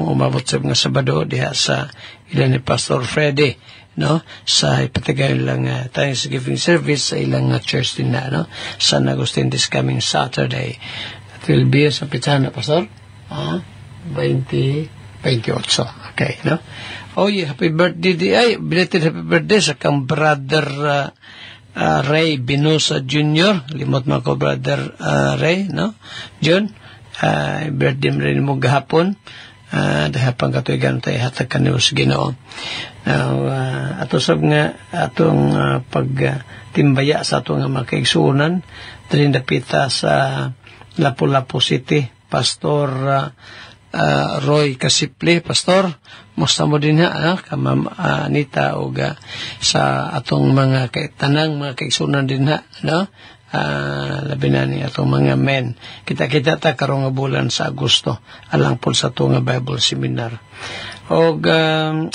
umabot sa mga Sabado diha sa ilan ni Pastor Freddy, no, sa ipatagay lang Thanksgiving service sa ilang church din na, no, San Agustin this coming Saturday. It will be sa Pitana, Pastor 28. Okay, no. Oh yeah, happy birthday belated happy birthday sa kang brother Ray Binosa Jr. Limot mo ko brother Ray, no, John. Birthday mo rin mo gahapon. Dahil pang katuigan tayo hatag kanil sa Ginoo. Ato sab nga atong pagtimbaya sa atong mga kaigsuonan dili dapita sa Lapu-Lapu City. Pastor Roy Kasipli, Pastor, musta mo din ka Ma'am Anita o sa atong mga tanang mga kaigsuonan din no? Labi na ni atong mga men. Kita-kita ta karong nga bulan sa Agosto alang po sa itong Bible Seminar. O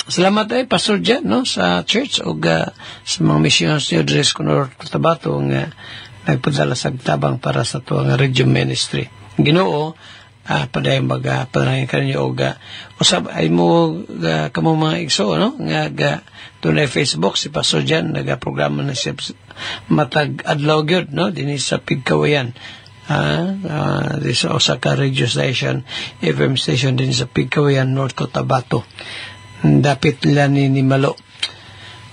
salamat ay Pastor Jan, no, sa church o sa mga missions niyo Dres Conor Cotabato nga nagpadala sa tabang para sa itong Radio Ministry. Ginoo, paday magpanalangin ka ninyo o usab ay mo kamo mga igso, no, nga tunay Facebook si Pastor Jan nagaprograma na siya matag adlaw gyud, no, dinhi sa Pigkawayan. This Osaka radio station, FM station din sa Pigkawayan, North Cotabato. Dapit nila ni Malo.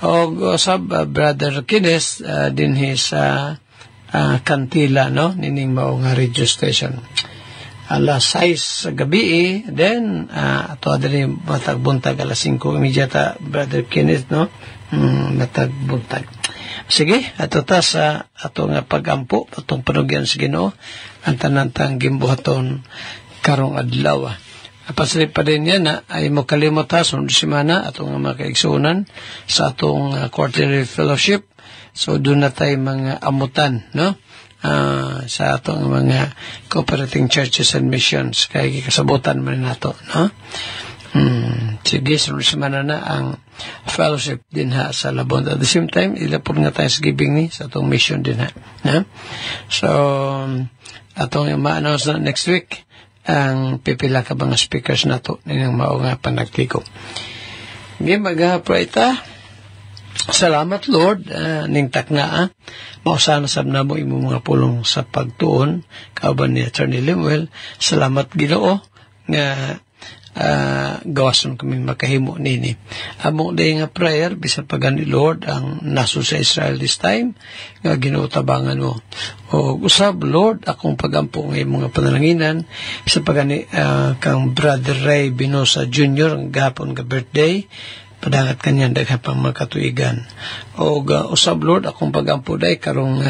O usab Brother Kines dinhi sa Kantila, no, nining mao nga radio station. Alas 6 sa gabi, then ato adali matagbuntag alas 5:30 ta Brother Kenneth, no, matagbuntag. Sige, ato ta sa ato nga pagampo atong panugyan sa Ginoo ang tanantang gimbuhaton karong adlaw. Pasali pa din yan ay mo kalimot ha sunod semana atong mga kaigsuonan sa atong quarterly fellowship. So doon na tayo mga amutan, no, sa atong mga cooperating churches and missions kay kasabutan man nato, no. Sige, sunod semana na ang fellowship din sa Labon. At the same time, ilapod nga tayo sa giving ni sa atong mission din no? So atong ma-announce na next week ang pipila ka mga speakers nato nilang mao nga panagtiko. Sige, mag-pray ta. Salamat Lord, ning takna mausana sab na mo imo mga pulong sa pagtuon kauban ni Attorney Lemuel. Salamat Ginoo nga gawason kami makahimo nini. Amo day nga prayer bisan pagani Lord ang naso sa Israel this time nga Ginoo tabangan mo. O usab Lord akong pagampo ng mga panalanginan bisan pagani kang Brother Ray Binosa Jr. ang gahapon nga birthday. Padangat kanyan daghang pang mga katuigan. O usab Lord akong pagampo day karong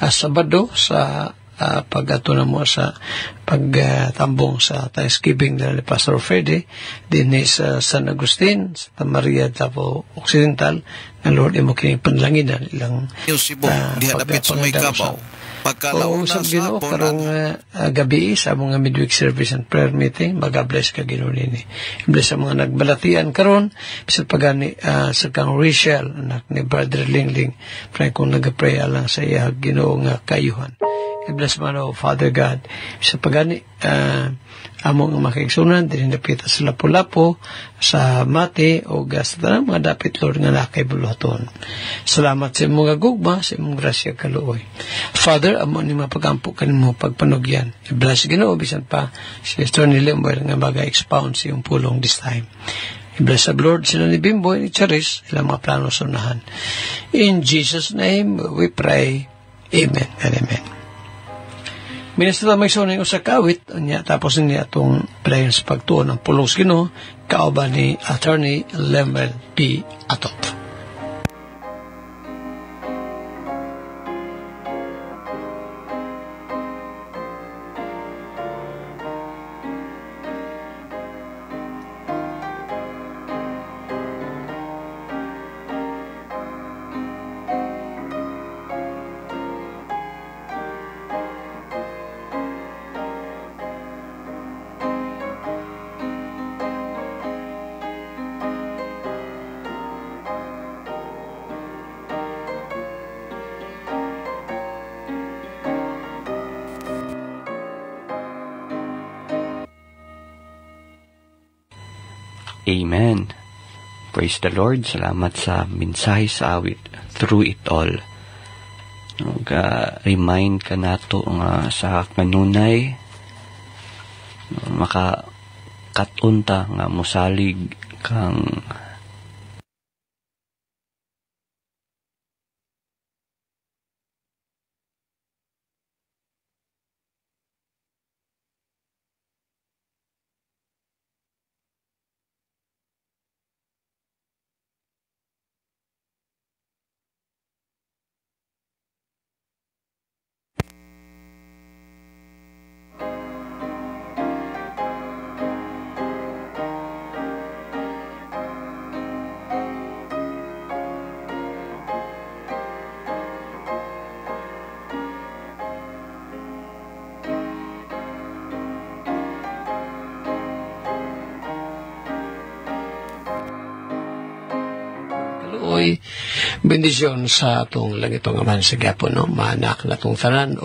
Sabado sa pag-ato na mo sa pagtambong sa Thanksgiving ni Pastor Freddy din sa San Agustin, sa Maria Davao Occidental, na Lord imo kini panlanginan ilang diha dapit sa may Gabaw. O usab Ginoo karong gabi sa mga midweek service and prayer meeting, mag-bless ka Ginoo nini. Bless sa mga nagbalatian karon bisan pagani sa kang Rachel anak ni Brother Lingling, pray kung nagapray alang sa iya Ginoo nga kayuhan. Bless man o Father God sa pagani among makaigsunan din napita sa Lapu-Lapu sa Mati o sa tanang mga dapit Lord nga nakay buluhaton. Salamat sa imong gugma, sa imong grasya kaluoy. Father, amo ni mapagampo kanimo pagpanugyan. I-bless Ginoo bisan pa si Attorney Lemuel nga maga-expound sa iyong pulong this time. I-bless sa Lord sila ni Bimboy ni Charis ilang mga plano sunahan. In Jesus' name we pray. Amen and amen. Ministro may sunay sa kawit, niya tapos niya itong prayer sa pagtuon ng pulong sa Ginoo, kauban ni Attorney Lemuel P. Atot. Amen. Praise the Lord. Salamat sa mensahe sa awit, Through It All. Remind ka nato nga sa kanunay makakatunta nga musalig kang bendisyon sa atong langitong aman sa gapon, no? Maanak na itong tanan.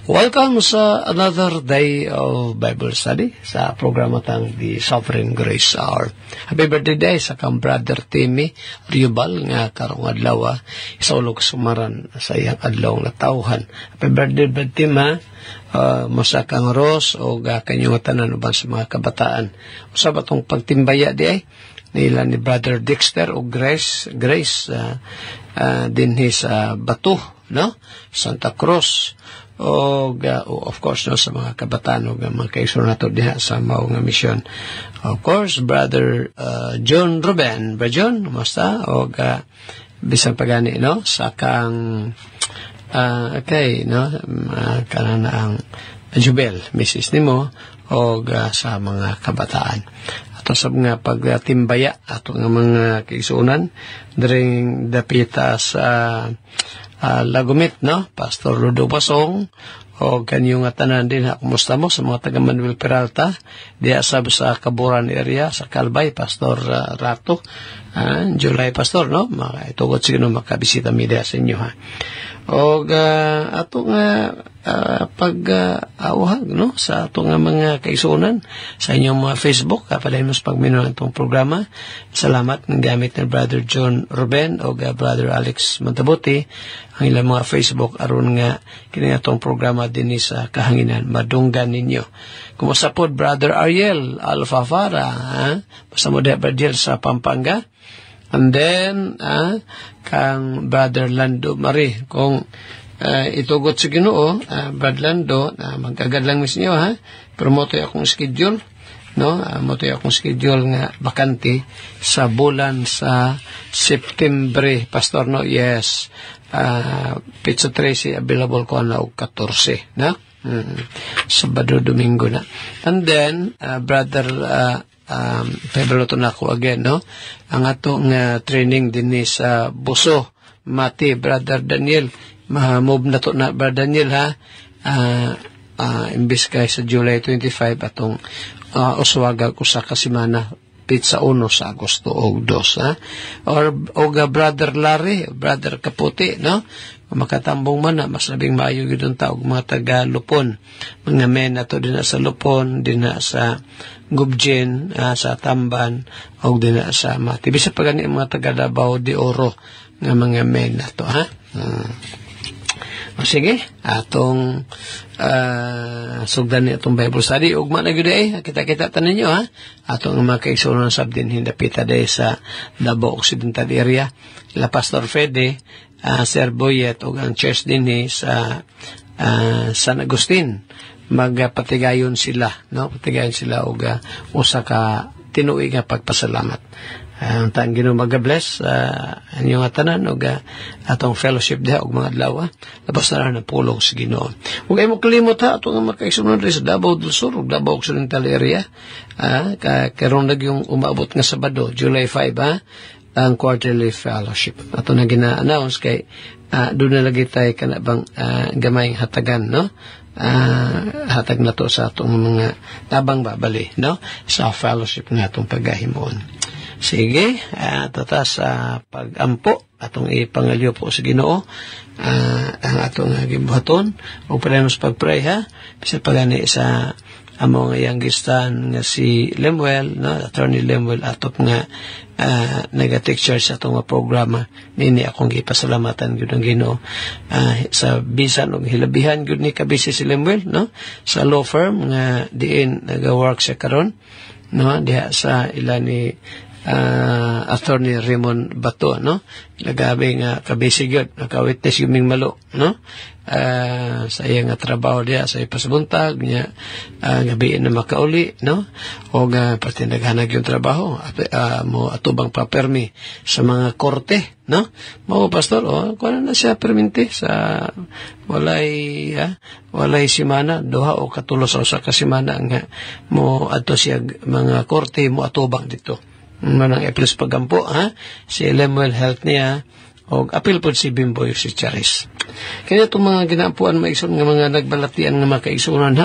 Welcome sa another day of Bible study sa programa tang The Sovereign Grace Hour. Happy birthday day sa kang Brother Timmy Riobal nga karong adlaw, isaulog sumaran sa iyang adlaw na tawhan. Happy birthday, Brother Tim, ha? Masa kang Ros o kanyang tanan uban sa mga kabataan. Usab atong pagtimbaya di ay nila ni Brother Dexter o Grace dinhi sa Batu, no? Santa Cruz o of course, no, sa mga kabataan o mga kaisor nato diha sa mao nga misyon. Of course, Brother John Ruben, Brother John, kumusta? O bisan pagani, no, sa kang okay, no, kanana ang Jubel, Mrs. nimo o sa mga kabataan. Ato sa mga pagtimbaya ato nga mga kaisunan during dapita sa Lagumit, no, Pastor Ludo Basong o kanyo nga tanan din, kumusta mo sa mga taga Manuel Peralta diya sa Kaburan area sa Kalbay, Pastor Rato, July Pastor, no, itugot siguro makabisita mi diya sa inyo, ha. O ato nga pag-awhag, no, sa ato nga mga kaisunan sa inyong mga Facebook, kapalay mas pagminuan itong programa. Salamat ng gamit ni Brother John Ruben o Brother Alex Montabuti ang ilang mga Facebook aron nga kini atong programa din sa kahanginan madunggan ninyo. Kumusta po Brother Ariel Alfafara, ha? Basta mo Brother Ariel sa Pampanga. And then, kang Brother Lando Marie, kung itugot sa Ginoo, Brother Lando, magkagad lang mis niyo, ha? Pero motoy akong schedule, no? Motoy akong schedule nga bakante sa bulan sa September, Pastor, no? Yes. Pizza Tracy available ko na og 14, na? Sabado, Domingo na. And then, Brother Pedro to na ako again, no? Ang atong training din sa Buso, Mati, Brother Daniel, move na to na, Brother Daniel, ha? Imbis kay sa July 25, atong uswaga ko sa kasimana, pizza 1 sa Agosto o 2, ha? O Brother Larry, Brother Kaputi, no? Makatambong man na, mas labing maayo yun taog mga taga Lupon. Mga men na to din na sa Lupon, din na sa Gubjen, sa Tamban, o din na sa Mati. Bisa pa gani mga taga Davao de Oro, nga mga men na to, ha? O sige, atong sugdan ni atong Bible study. Ugma na gyud kita-kita tanan niyo, ha? Atong mga kaigsunon sabdin hindapita day sa Davao Occidental area. La Pastor Fede, Sir Boyet o ang church din sa San Agustin, magpatigayon sila, no? Patigayon sila og usa ka tinuig nga pagpasalamat. Ang tang Ginoo mag-bless inyong tanan og atong fellowship diha og mga adlaw. Labas na ng pulong sa Ginoo. Ug ay mo kalimot, ha, atong makaisunod sa Davao del Sur ug Davao Occidental area. Karon lag yung umabot nga Sabado, July 5, ha, ang quarterly fellowship. Ato na gina-announce kay doon na lagi tayo kanabang gamayng hatagan, no? Hatag na to sa atong mga tabang babali, no? Sa fellowship na atong pagahimon. Sige, tata sa pag-ampo atong ipangalyo po sa Ginoo ang atong gibuhaton o palemos pag-pray, ha? Bisa pagani sa amo nga youngistan nga si Lemuel, no, Attorney Lemuel atop nga nag-take charge sa itong programa. Nini akong gipasalamatan gyud ang Ginoo sa bisan og hilabihan gyud ni kabisi si Lemuel, no, sa law firm nga diin naga-work siya karon, no, diha sa ila ni Attorney Raymond Bato, no, lagabi nga kabisi gyud nakawitness yung malo, no, sa iya nga trabaho diya sa ipasabuntag niya gabi na makauli, no, o nga pati naghanag yung trabaho mo atubang papermi sa mga korte, no, mao pastor kuno na siya perminti sa walay simana duha o katulo sa usa ka semana nga mo adto siya mga korte mo atubang dito manang plus pagampo si Lemuel Health niya o apil po si Bimboy si Charis. Kaya itong mga ginaapuan maigsoon nga mga nagbalatian nga makaigsunan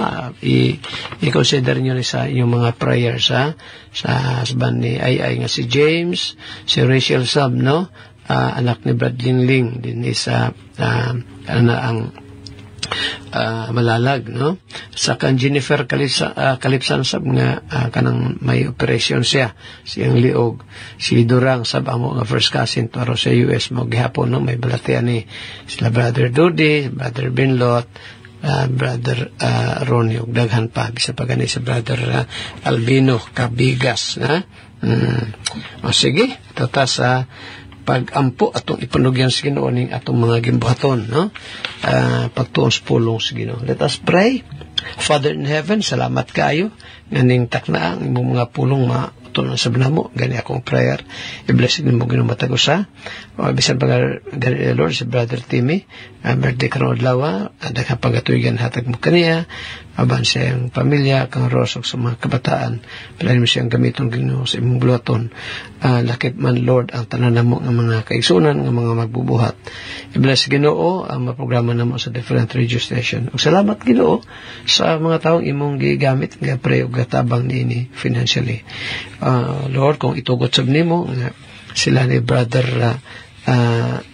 i-consider nyo sa inyong mga prayers sa husband ni Ay nga si James, si Rachel Sab, no, anak ni Brad Lingling din isa ang malalag, no, sa kan Jennifer Kalipsan sab nga kanang may operasyon siyang liog, si Durang sab amo nga first cousin taro sa US mo gihapon, no, may balatian ni sila brother Dodi, brother Binlot, brother Ronnie ug daghan pa bisa pa gani sa brother Albino Cabigas, sige tata sa pag-ampo atong ipanugyan sa Ginoo ning atong mga gimbuhaton, no, pagtuon sa pulong sa Ginoo. Let us pray. Father in heaven, salamat kaayo nganing takna ang imong mga pulong matunan sa banamo. Gani akong prayer, i-bless nimo Ginoo matagusa bisan pa gani Lord si brother Timmy birthday karon adlaw, daghang pagatuigan hatag mo kaniya aban sa iyang pamilya kang rosok sa mga kabataan. Palain mo siyang gamiton Ginoo sa imong buluhaton, lakip man Lord ang tanan namo nga mga kaigsunan nga mga magbubuhat. I-bless Ginoo ang maprograma namo sa different radio station. Ug salamat Ginoo sa mga taong imong gigamit nga pray ug gatabang niini financially. Lord, kung itugot sab nimo nga sila ni brother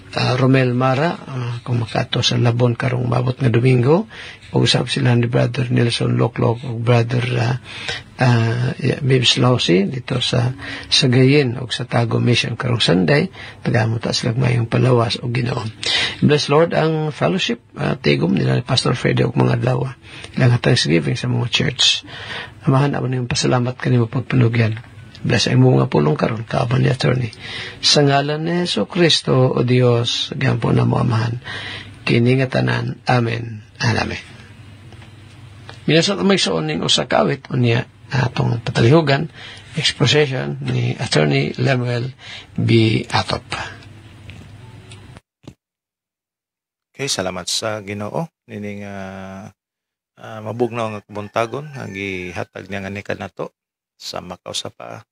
Romel Mara kung makato sa Labon karong mabot nga Domingo, ug usab sila ni brother Nelson Loklok ug brother Bibs Lausi dito sa Gayin ug sa Tago Mission karong Sunday, tagamot sila mayong palawas og Ginoo. Bless Lord ang fellowship tigom nila ni Pastor Freddy ug mga adlaw ilang Thanksgiving sa mga church. Amahan ako niyong pasalamat kanimo pagpanugyan. Bless ang mga pulong karon kaaban ni Attorney. Sa ngalan ni Jesucristo o Dios, gampo na mo amahan. Kini nga tanan. Amen. Amen. Minasat may soon ning usa ka awit unya atong patalihugan exposition ni Attorney Lemuel B. Atop. Okay, salamat sa Ginoo nining mabugnaw nga kabuntagon nga gihatag niya nga ni kanato sa makausapa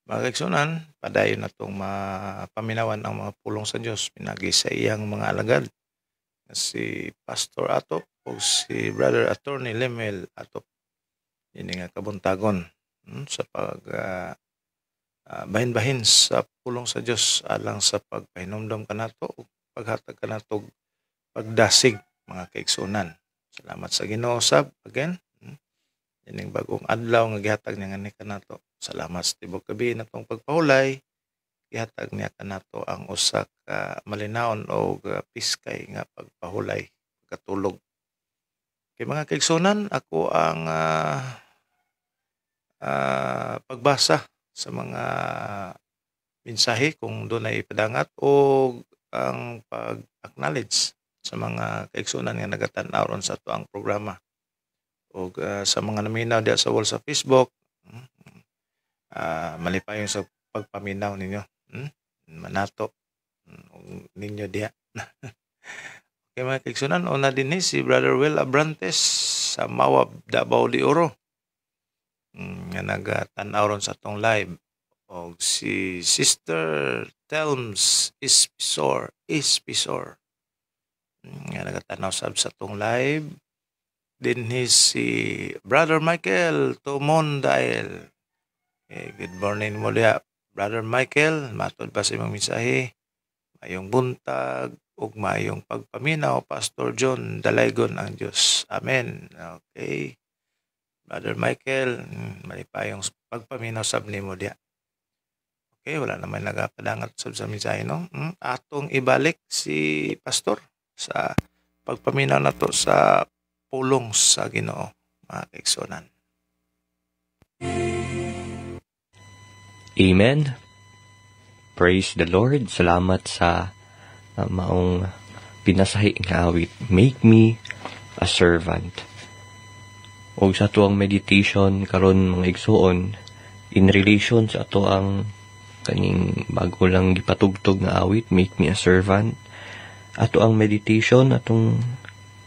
mga kaigsunan, padayon na itong mapaminawan ang mga pulong sa Diyos pinagi sa iyang mga alagad si Pastor Atop o si Brother Attorney Lemuel Atop. Yun nga kabuntagon sa bahin-bahin sa pulong sa Diyos alang sa pagpahinomdom kanato o paghatag kanato pagdasig mga kaigsunan. Salamat sa Ginoo sab again. Yan yung bagong adlaw nga gihatag niya nga kanato. Salamat sa tibok gabi na itong pagpahulay. Gihatag niya kanato ang usa ka malinaon o piskay nga pagpahulay, pagkatulog. Kay mga kaigsunan, ako ang pagbasa sa mga mensahe kung doon ay ipadangat o ang pag-acknowledge sa mga kaigsunan nga nagatanaw ron sa ito ang programa. O sa mga naminaw diya sa wall sa Facebook, malipayon sa pagpaminaw ninyo. Manato ninyo diya. Okay mga kaigsunan, una din si Brother Will Abrantes sa Mawab, Davao de Oro. Nga nagatanaw ron sa itong live. O si Sister Telms Ispisor. Nga nagatanaw sa itong live. Din si Brother Michael Tomondael. Good morning mo diya, Brother Michael. Matod pa sa imong mensahe. Mayong buntag ug mayong pagpaminaw, Pastor John Dalaygon ang Diyos. Amen. Okay. Father Michael, malipayong pagpaminaw sab nimo diya. Okay, wala naman nagapadangat sa misay, no? Atong ibalik si pastor sa pagpaminaw nato sa pulong sa Ginoo, mga kaigsunan. Amen. Praise the Lord. Salamat sa maong pinasahi nga awit. Make me a servant. O sa tuang meditation karon mga igsuon in relation sa ato ang kaning bago lang gipatugtog nga awit, Make Me a Servant. Ato ang meditation atong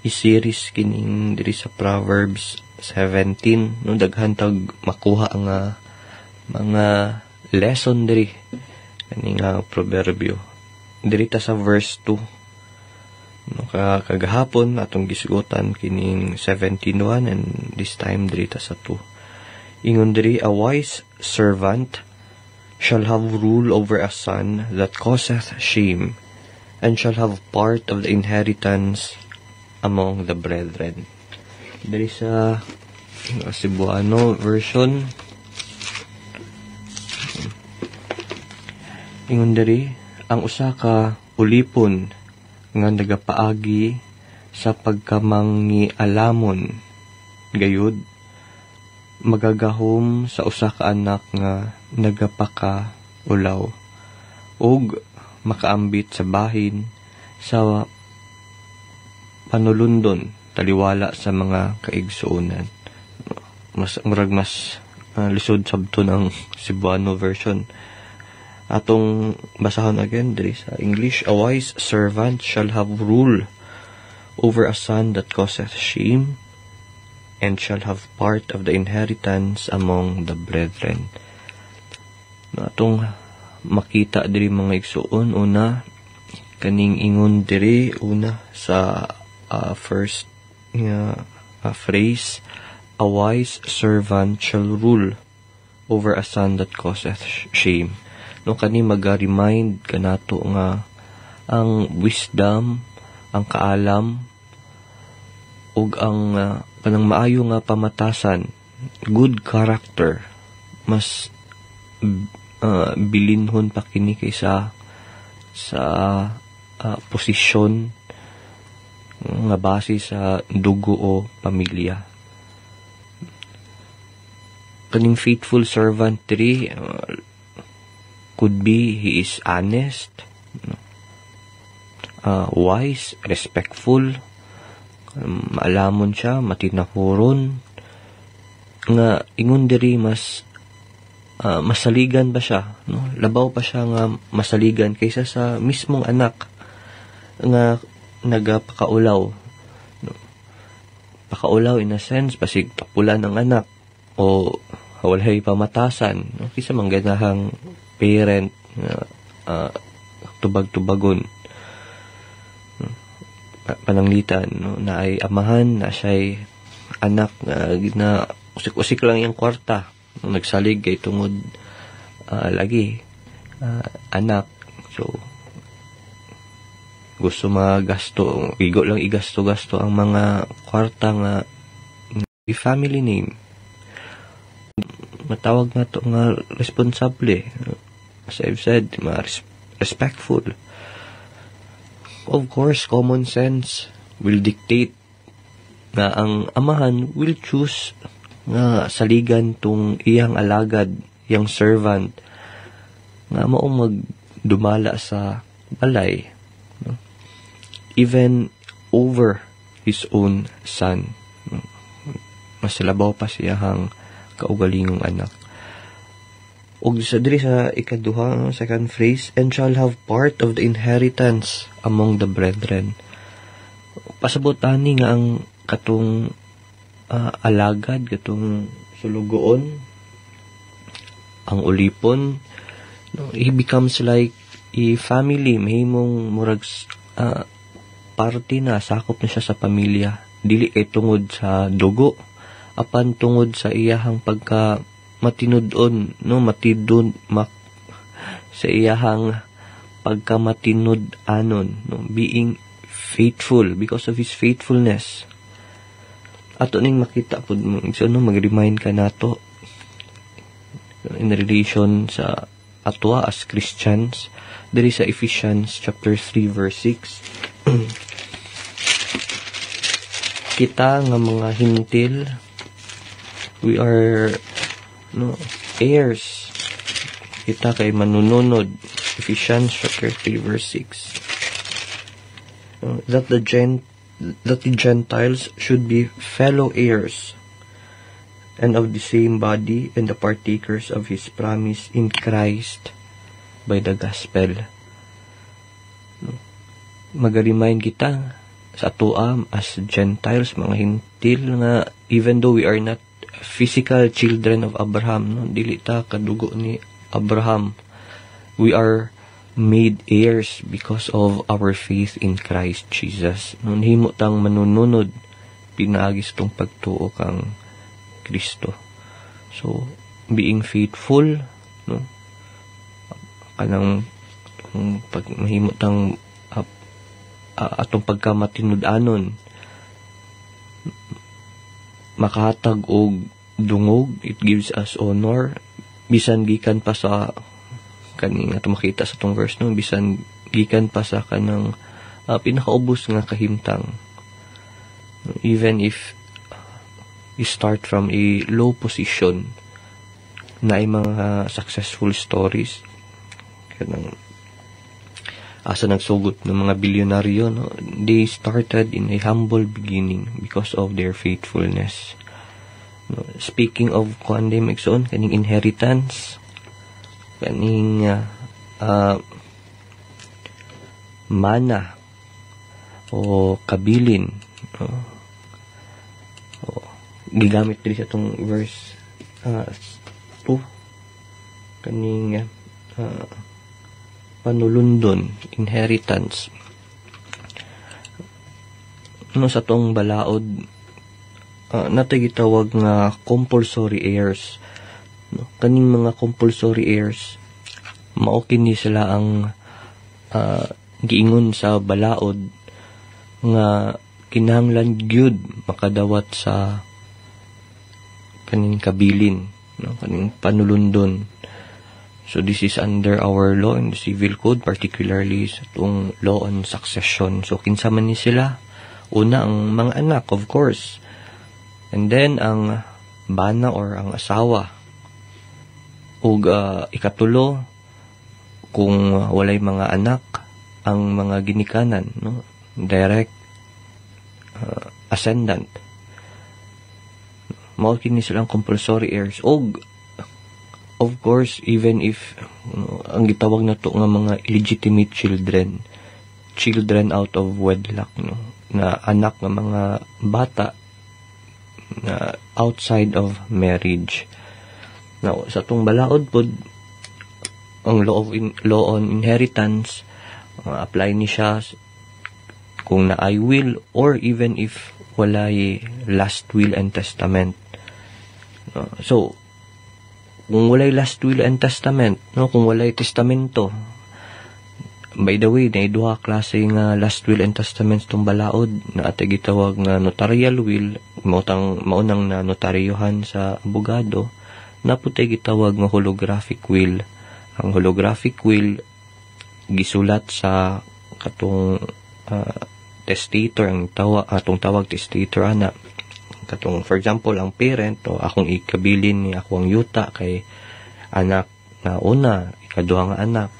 i-series kining diri sa Proverbs 17 no daghan tag makuha nga mga lesson diri kaning proverbio diri ta sa verse 2 no kagahapon atong gisgutan kining 17:1 and this time diri ta sa 2 ingon diri a wise servant shall have rule over a son that causeth shame and shall have part of the inheritance among the brethren. Diri sa Cebuano version ingon diri ang usa ka ulipon nga nagapaagi sa pagkamangialamon gayud magagahom sa usa ka anak nga nagapaka ulaw ug makaambit sa bahin sa panulundon taliwala sa mga kaigsuonan. Mas lisod sabto ng Cebuano version. Atong basahon again diri sa English, a wise servant shall have rule over a son that causeth shame and shall have part of the inheritance among the brethren. Atong makita diri mga igsuon, una kaning ingon diri una sa first phrase, a wise servant shall rule over a son that causeth shame. No kani maga-remind kanato nga ang wisdom, ang kaalam ug ang kanang maayo nga pamatasan, good character, mas bilinhon pa kini kaysa sa posisyon nga base sa dugo o pamilya. Kaning faithful servant diri could be he is honest, wise, respectful, maalamon siya, matinahuron, nga ingon diri mas masaligan ba siya, no? Labaw pa siya nga masaligan kaysa sa mismong anak nga nagapakaulaw, no? Pakaulaw in a sense basig papulan ng anak o walay pamatasan, no? Kaysa mangganahang parent nga tubag-tubagon, pananglitan, no? Na ay amahan na siya'y anak na usik-usik lang yung kwarta, no? Nagsalig kay tungod lagi anak, so gusto magasto, igo lang igasto-gasto ang mga kwarta nga family name, matawag na to nga responsable, as I've said, respectful. Of course, common sense will dictate na ang amahan will choose nga saligan tong iyang alagad, iyang servant, nga maong magdumala sa balay, no? Even over his own son, no? Mas labaw pa siyang kaugalingong anak. Og sa diri sa ikaduha, second phrase, and shall have part of the inheritance among the brethren. Pasabot ani nga ang katong alagad, katong sulugoon, ang ulipon, no, he becomes like a family, mahimong murag parte na, sakop na siya sa pamilya, dili kay tungod sa dugo, apan tungod sa iyahang pagka matinudon, no, sa iyahang pagkamatinod anon, no, being faithful, because of his faithfulness. ato ning makita pud so mag-remind ka nato in relation sa atwa as Christians diri sa Ephesians chapter 3 verse 6. Kita nga mga hintil, we are heirs. Kita kay manununod. Ephesians chapter 3 verse 6. That the Gentiles should be fellow heirs and of the same body and the partakers of His promise in Christ by the gospel. Mag-remind kita sa atuam as Gentiles, mga hintil nga even though we are not physical children of Abraham, dili ta kadugo ni Abraham, we are made heirs because of our faith in Christ Jesus. Nung himo tang manununod, pinagis tong pagtuo kang Kristo. So, being faithful, kanang pag mahimo tang atong pagkamatinud-anon, makahatag og dungog, it gives us honor, bisan gikan pa sa kaning ato makita sa tong verse bisan gikan pa sa kanang pinakaubos nga kahimtang, even if you start from a low position, na ay mga successful stories kanang asa nagsugot ng mga bilyonaryo, they started in a humble beginning because of their faithfulness. Speaking of kuan kaning inheritance, kaning mana o kabilin, gigamit diri sa tong verse 2, kaning panulundon, inheritance. Sa tong balaod, natay gitawag nga compulsory heirs. Kaning mga compulsory heirs, mao kini sila ang giingon sa balaod nga kinahanglan gyud makadawat sa kaning kabilin, kaning panulundon. So this is under our law in the civil code, particularly sa itong law on succession. So kinsa man ni sila? Una, ang mga anak, of course. And then, ang bana or ang asawa. Ug ikatulo, kung walay mga anak, ang mga ginikanan, direct ascendant. Mao kini silang compulsory heirs. Ug of course, even if ang gitawag na to nga mga illegitimate children out of wedlock, na anak ng mga bata na outside of marriage. Now, sa tong balaod pod, ang law on inheritance, apply ni siya kung naay will or even if walay last will and testament. So, kung walay last will and testament, kung walay testamento, by the way, na duha klase nga last will and testament tong balaod, na ate gitawag nga notarial will, maunang na notaryohan sa abogado, na putay gitawag nga holographic will. Ang holographic will gisulat sa katong testator, atong tawag testator ana. Katong, for example, ang parent, akong ikabilin ni akong yuta kay anak na una, ikaduha nga anak.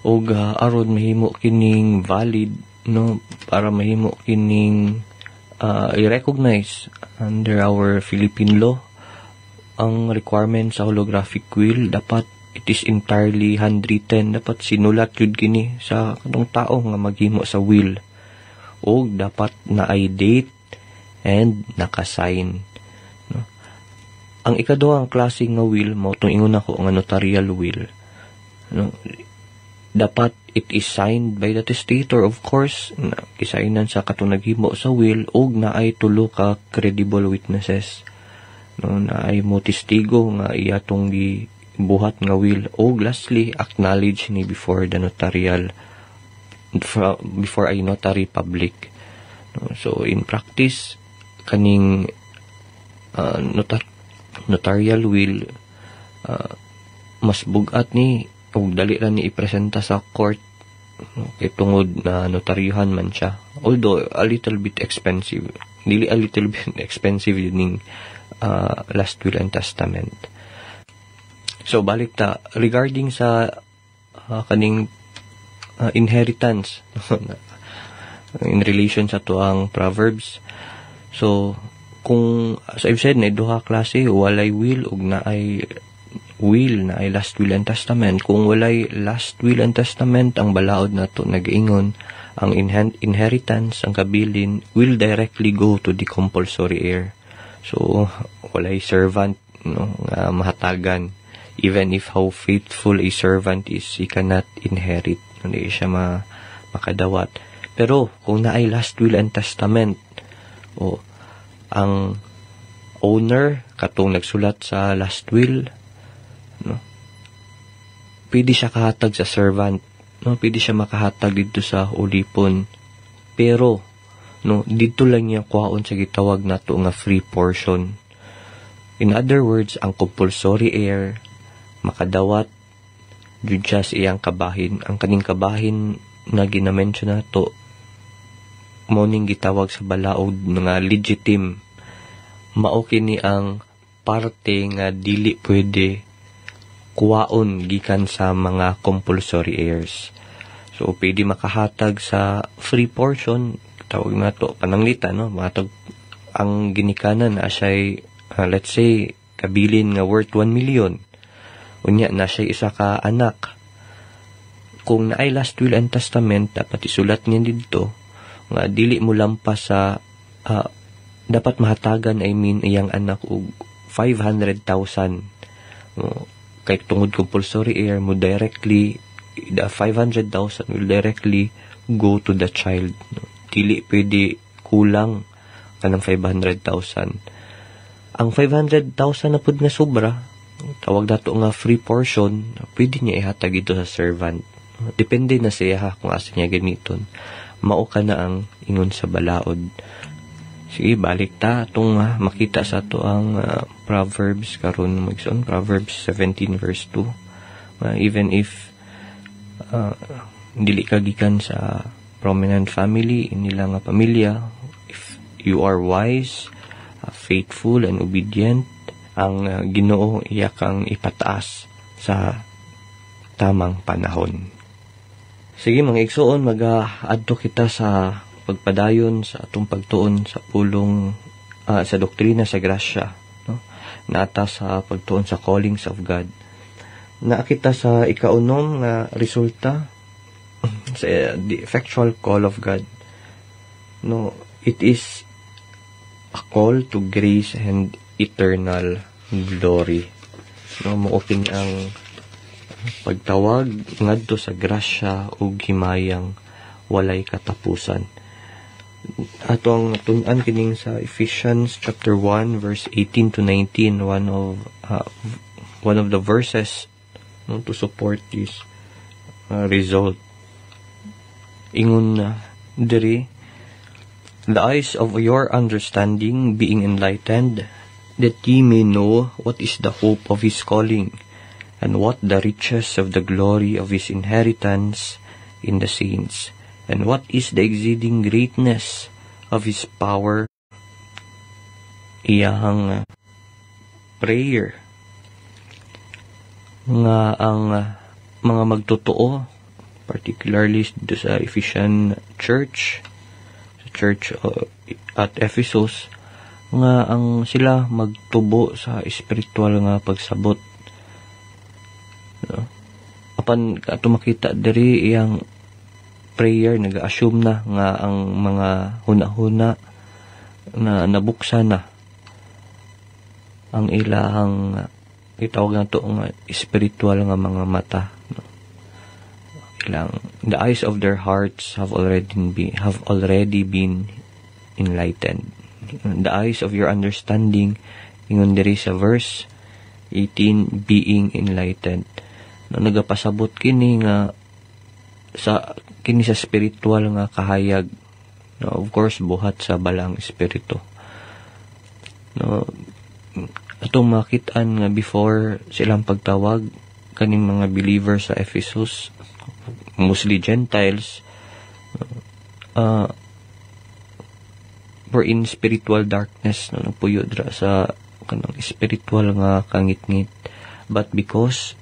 O aron mahimo kining valid, para mahimo kining i-recognize under our Philippine law, ang requirement sa holographic will, dapat it is entirely handwritten. Dapat sinulat yun kini sa katong tao nga maghimo sa will. O dapat na ay date and nakasign. Ang ikaduhang klase nga will, mao tong ingon ako nga notarial will. Dapat it is signed by the testator, of course, isainan sa katong naghimo sa will, og na ay tulo ka credible witnesses. Na ay mo testigo nga iya tong gibuhat nga will, og lastly acknowledge ni before a notary public. So in practice, kaning notarial will, mas bugat ni ug dali ra ni ipresenta sa court, kay tungod na notaryuhan man siya, although a little bit expensive, dili a little bit expensive ning last will and testament. So balik ta regarding sa kaning inheritance in relation sa tuang Proverbs. So kung as I've said, na duha klase, walay will ug naay will, na ay last will and testament. Kung walay last will and testament, ang balaod na to nag-ingon, ang inheritance, ang kabilin, will directly go to the compulsory heir. So, walay servant, mahatagan. Even if how faithful a servant is, he cannot inherit. Hindi siya makadawat. Pero, kung naay last will and testament, ang owner, katong nagsulat sa last will, pwede siya kahatag sa servant, pwede siya makahatag dito sa ulipon, pero dito lang niya kuhaon sa gitawag nato nga free portion. In other words, ang compulsory heir makadawat jud siya sa iyang kabahin. Ang kaning kabahin na ginamention nato mao ning gitawag sa balaod nga legitim, mao kini ang parte nga dili pwede kuwaon gikan sa mga compulsory heirs. So pwede makahatag sa free portion, tawag na to pananglita, matag ang ginikanan na siya let's say kabilin nga worth 1 million, unya na siya isa ka anak. Kung naay last will and testament, dapat isulat niya dito nga dili mo lampas sa dapat mahatagan, iyang anak og 500,000, kay tungod compulsory heir mo directly, the 500,000 will directly go to the child. Dili pwede kulang kanang 500,000. Ang 500,000 na pud nga sobra, tawag dato nga free portion, pwede niya ihatag ito sa servant. Depende na siya kung asa niya gamiton. Mao ka na ang ingon sa balaod. Sige, balik ta itong makita sa to ang Proverbs karon magson, Proverbs 17 verse 2. Even if dili ka gikan sa prominent family, nila nga pamilya, if you are wise, faithful and obedient, ang Ginoo iya kang ipataas sa tamang panahon. Sige mga igsoon, mag-adto kita sa pagpadayon sa atong pagtuon sa pulong sa doktrina sa grasya, nata sa pagtuon sa callings of God. Nakita sa ikaunom nga resulta sa the effectual call of God. It is a call to grace and eternal glory. Mauping ang pagtawag ngadto sa grasya ug himayang walay katapusan. Ato ang natun-an kining sa Ephesians chapter 1 verse 18 to 19, one of the verses to support this result. Ingon na diri, the eyes of your understanding being enlightened, that ye may know what is the hope of his calling, and what the riches of the glory of his inheritance in the saints, and what is the exceeding greatness of his power. Iyahang prayer nga ang mga magtotoo, particularly dito sa Ephesian church, sa church at Ephesus, nga ang sila magtubo sa espiritual nga pagsabot. Apan ato makita diri iyang prayer, nag-assume na nga ang mga huna-huna na nabuksan na ang ilahang itawag na to nga spiritual nga mga mata. The eyes of their hearts have already been enlightened. The eyes of your understanding, ingon diri sa verse 18, being enlightened. Nagapasabot kini nga sa spiritual nga kahayag, of course buhat sa balang espiritu. atong makitaan nga before silang pagtawag kaning mga believers sa Ephesus, mostly Gentiles, were in spiritual darkness, no, puyo dra sa kanang spiritual nga kangit-ngit. But because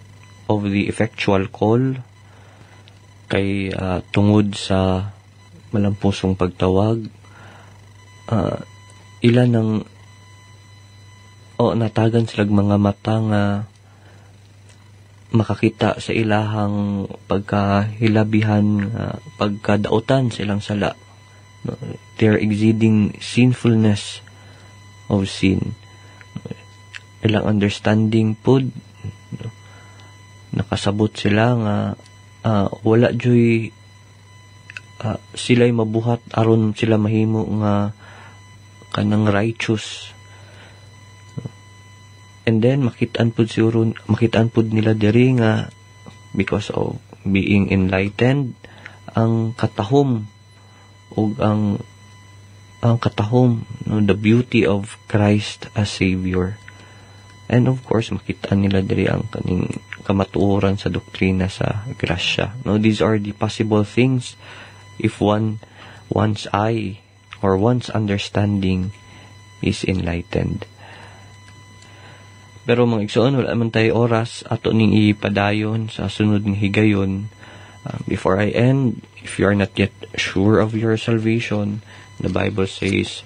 of the effectual call kay tungod sa malampusong pagtawag, ilan ng natagan silang mga mata nga makakita sa ilahang pagkahilabihan, pagkadautan silang sala. They're exceeding sinfulness of sin. Ilang understanding pod, nakasabot sila nga wala joy sila'y mabuhat aron sila mahimo nga kanang righteous. And then makitaan pod nila diri nga because of being enlightened, ang katahom o ang katahom, no, the beauty of Christ as Savior. And of course makitaan nila diri ang kaning kamatuoran sa doktrina sa grasya. No, these are the possible things if one's eye or one's understanding is enlightened. Pero mga igsoon, wala man tayo oras ato ning ipadayon sa sunod ng higayon. Before I end, if you are not yet sure of your salvation, the Bible says,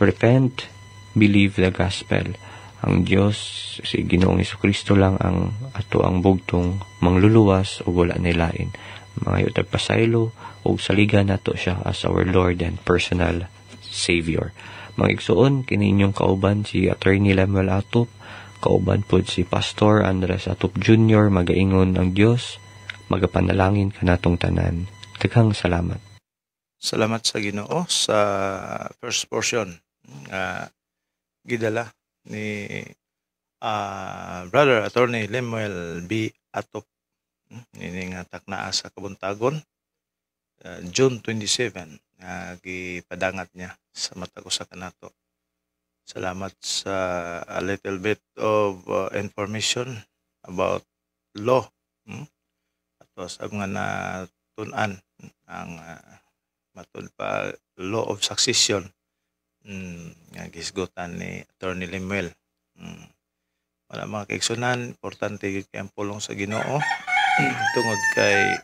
repent, believe the gospel. Ang Diyos, si Ginoong Jesucristo lang ang ato ang bugtong mangluluwas o wala nilain. Mga yutag pasaylo o saliga nato siya as our Lord and personal Savior. Mga igsoon, kini inyong kauban si Attorney Lemuel Atop, kauban po si Pastor Andres Atop Jr. Magaingon ang Diyos, magapanalangin kanatong tanan. Daghang salamat. Salamat sa Ginoo sa first portion gidala ni Brother Attorney Lemuel B. Atop, ini nga taknaa sa Kabuntagon, June 27 gipadangat niya sa matag usa kanato. Salamat sa a little bit of information about law. Ato sa mga natun-an ang matud pa law of succession nga gisgutan ni Attorney Lemuel. Wala mga kaigsunan, importante gyud kay ang pulong sa Ginoo tungod kay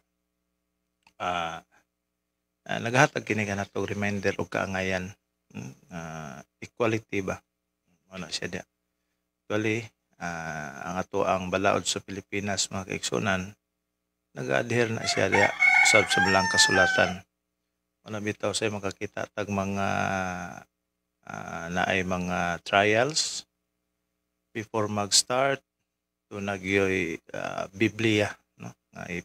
naghatag kini kanatong reminder og kaangayan. Equality ba? Ano siya dia? Actually, ang ato ang balaod sa Pilipinas mga kaigsunan, nag-adhere na siya dia sa belang kasulatan. Wala bitaw sa makakita tag mga naay mga trials before mag-start to nagyoy Biblia, no? Nga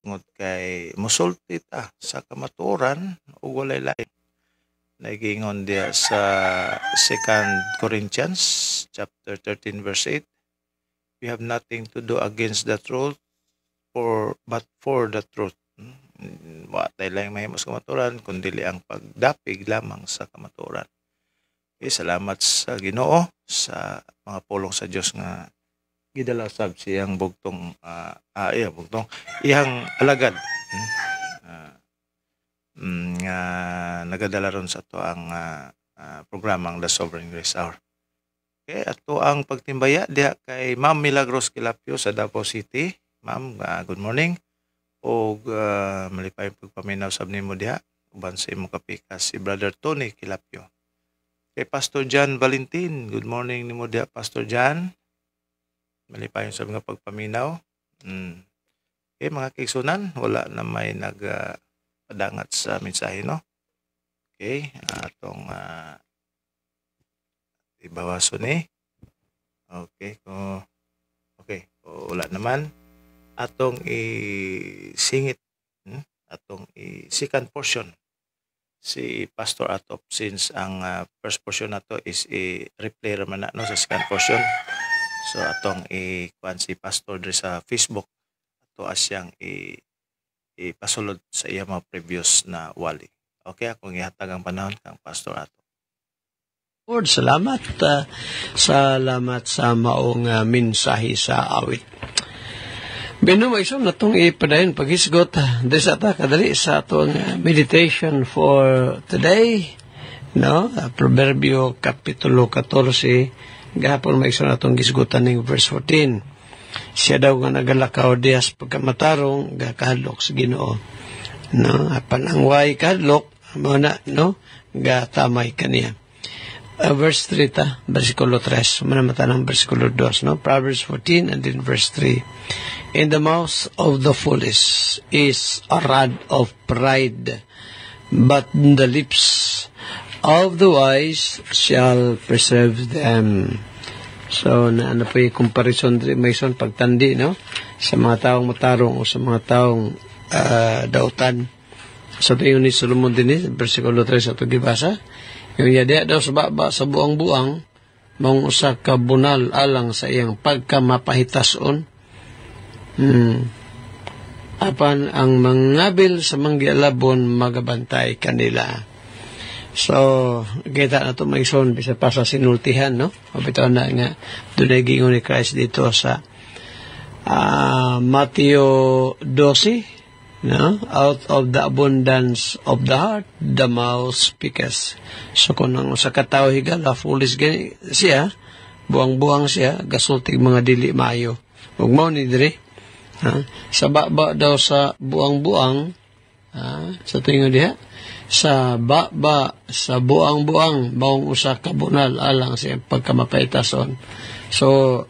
tungod kay musulti ta sa kamatuoran ug walay lain. Nagingon dia sa 2 Corinthians chapter 13 verse 8, we have nothing to do against the truth but for the truth. Wa tay lang mahimo sa kamatuoran kundi ang pagdapig lamang sa kamatuoran. Okay, salamat sa Ginoo sa mga pulong sa Dios nga gidala sab siyang bugtong iyang alagad nga nagadala ron sa to ang programang The Sovereign Grace Hour. Okay, ato ang pagtimbaya diha kay Ma'am Milagros Kilapio sa Davao City. Ma'am, good morning. Og malipay pagpaminaw sab nimo diha uban sa imong kapikas si Brother Tony Kilapio. Kay Pastor John Valentin, good morning nimo diha Pastor John. Malipay sa mga pagpaminaw. Okay, mga kaigsunan, wala na may padangat sa mensahe, no? Okay, atong ibawaso ni. Okay, wala naman. Atong isingit, atong second portion si Pastor Atop, since ang first portion na to is replay raman na, no, sa second portion. So atong kuan si Pastor diri sa Facebook ato asyang ipasulod sa iya mga previous na wali. Okay, akong ihatag ang panahon kang Pastor Ato. Lord, salamat sa maong mensahe sa awit. Binumayson na itong ipadayon pag-isgot. Desa ta kadali sa itong meditation for today. No? Proverbio Kapitulo 14. Gahapon may iso na itong gisgutan ng verse 14. Siya daw nga nagalakaw diyas pagkamatarong gakahadlok sa Ginoo. No? Panangway kahadlok, muna, no? Gatamay kaniya. Verse 3 ta, versikulo 3. Manamata ng versikulo 2, no? Proverbs 14 and then verse 3. In the mouth of the foolish is a rod of pride, but the lips of the wise shall preserve them. So, ano po yung comparison, Mason, pagtandi, no? Sa mga taong matarong o sa mga taong dautan. So, ito yung ni Solomon din, versikulo 3 ito gibasa. Yung yadya daw sa baba sa buang-buang, mong usa ka bunal alang sa iyang pagkamapahitason. Apan ang mangabil sa manggialabon magabantay kanila. So, kita na ito may son, bisa pa sa sinultihan, no? Mabitaw na nga, doon ay gingon ni Christ dito sa Mateo 12, no? Out of the abundance of the heart, the mouth speaketh. So, kung ang sa katao higala, foolish siya, buang-buang siya, gasultig mga dili maayo. Huwag mo ni dire. Sa baba daw sa buang-buang, sa tingin diha, sa baba, sa buang-buang, baong usa ka bunal alang sa pagkamapaytason. So,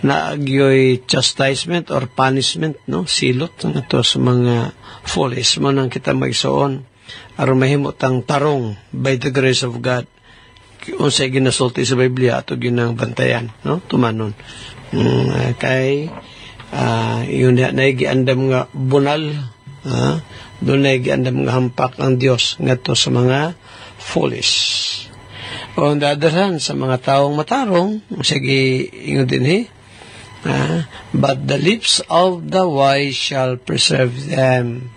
naagyoy chastisement or punishment, no? Silot nga to sa mga foolish mo nang kita magsoon. Aron mahimot ang tarong by the grace of God. Unsay ginasulti sa Biblia ato ginang bantayan, no? Tumanon. Kay yun na giandam nga bunal, doon na giandam nga hampak ang Dios ngadto sa mga foolish. O ang dadaran sa mga taong matarong, sige ingon din but the lips of the wise shall preserve them.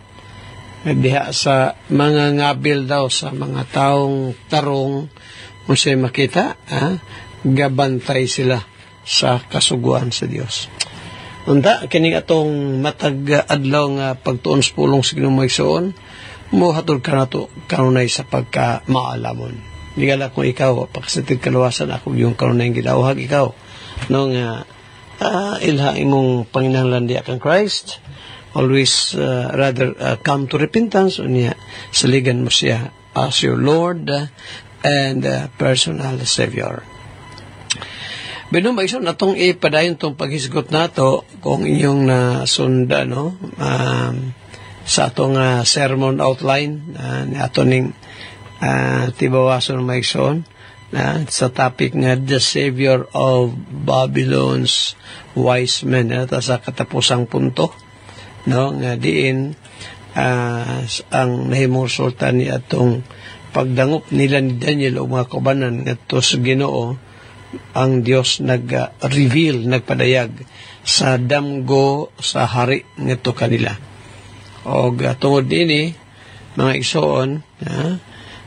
Diha sa mga ngabil daw sa mga taong tarong, kung siya makita, gabantay sila sa kasuguan sa Dios. Unda, kining atong matag adlaw nga pagtuon sa pulong sa Ginoo magsuon, mo hatod ka nato kanunay sa pagka maalamon. Digala kung ikaw pagkasatid kaluwasan ako yung kanunay gidawhag ikaw no nga ilha imong panginahanglan diha kang Christ, always rather come to repentance unya saligan mo siya as your Lord and personal Savior. Binumayson atong ipadayon tong paghisgot nato kung inyong nasunda, no? Sa atong sermon outline ni ato ning tibawason mayson sa topic nga the Savior of Babylon's wise men, ta sa katapusang punto, no? Nga diin ang nahimong resulta ni atong pagdangop nila ni Daniel o mga kaubanan ngadto sa Ginoo. Ang Dios nag-reveal, nagpadayag sa damgo sa hari nito kanila. O tungod ini, mga igsoon,